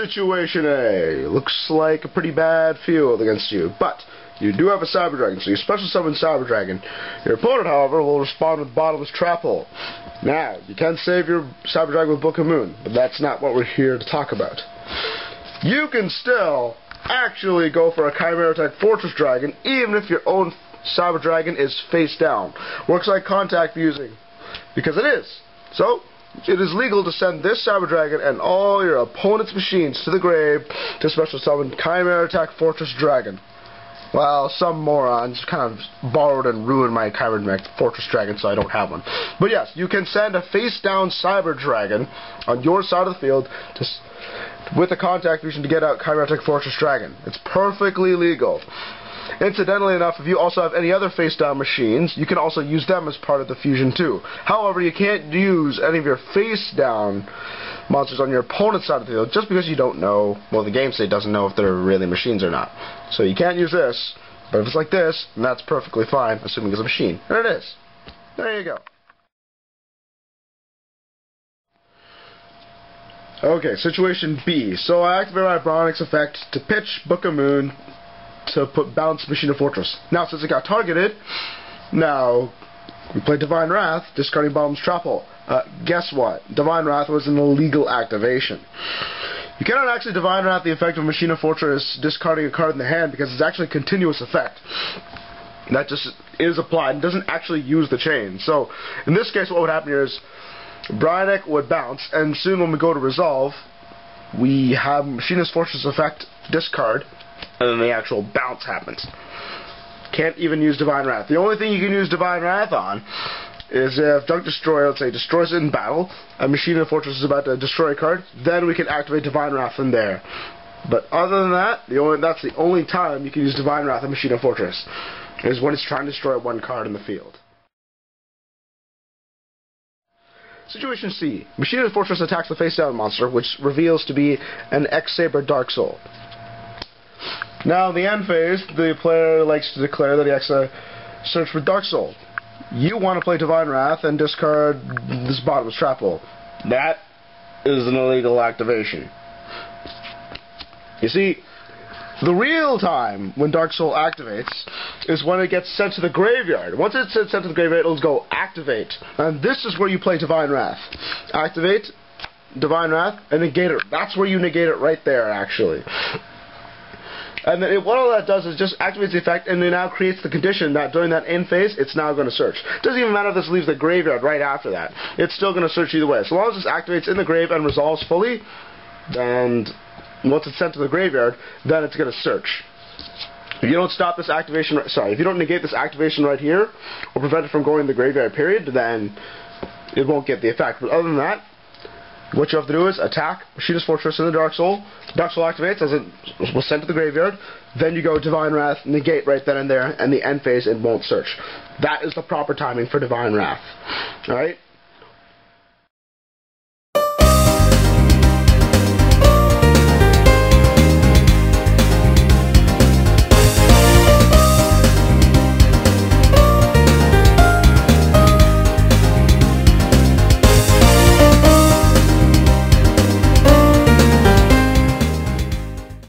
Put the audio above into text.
Situation A. Looks like a pretty bad field against you, but you do have a Cyber Dragon, so you special summon Cyber Dragon. Your opponent, however, will respond with Bottomless Trap Hole. Now, you can save your Cyber Dragon with Book of Moon, but that's not what we're here to talk about. You can still actually go for a Chimera Tech Fortress Dragon, even if your own Cyber Dragon is face down. Works like contact fusing, because it is. So, it is legal to send this Cyber Dragon and all your opponent's machines to the grave to special summon Chimera Attack Fortress Dragon. Well, some morons kind of borrowed and ruined my Chimera Attack Fortress Dragon, so I don't have one. But yes, you can send a face-down Cyber Dragon on your side of the field with a contact fusion to get out Chimera Attack Fortress Dragon. It's perfectly legal. Incidentally enough, if you also have any other face-down machines, you can also use them as part of the fusion too. However, you can't use any of your face-down monsters on your opponent's side of the field just because you don't know, well, the game state doesn't know if they're really machines or not. So you can't use this, but if it's like this, then that's perfectly fine, assuming it's a machine. And it is. There you go. Okay, situation B. So I activate my Bronix effect to pitch Book of Moon to put bounce Machina Fortress. Now, since it got targeted, now we play Divine Wrath, discarding Bottomless Trap Hole. Guess what? Divine Wrath was an illegal activation. You cannot actually Divine Wrath the effect of Machina Fortress discarding a card in the hand because it's actually a continuous effect. That just is applied and doesn't actually use the chain. So, in this case, what would happen here is Brionek would bounce, and soon when we go to resolve, we have Machina's Fortress effect discard, and then the actual bounce happens. Can't even use Divine Wrath. The only thing you can use Divine Wrath on is if Junk Destroyer, let's say, destroys it in battle, and Machina Fortress is about to destroy a card, then we can activate Divine Wrath from there. But other than that, that's the only time you can use Divine Wrath on Machina Fortress, is when it's trying to destroy one card in the field. Situation C. Machina Fortress attacks the face-down monster, which reveals to be an X-Saber Dark Soul. Now, in the end phase, the player likes to declare that he has to search for Dark Soul. You want to play Divine Wrath and discard this Bottomless Trap Hole. That is an illegal activation. You see, the real time when Dark Soul activates is when it gets sent to the graveyard. Once it's sent to the graveyard, it'll go activate. And this is where you play Divine Wrath. Activate, Divine Wrath, and negate it. That's where you negate it right there, actually. And then what all that does is just activates the effect, and it now creates the condition that during that end phase, it's now going to search. It doesn't even matter if this leaves the graveyard right after that. It's still going to search either way. So long as this activates in the grave and resolves fully, and once it's sent to the graveyard, then it's going to search. If you don't stop this activation, if you don't negate this activation right here, or prevent it from going in the graveyard period, then it won't get the effect. But other than that, what you have to do is attack Machina's Fortress in the Dark Soul. Dark Soul activates as it was sent to the graveyard. Then you go Divine Wrath, negate right then and there, and the end phase it won't search. That is the proper timing for Divine Wrath. Alright?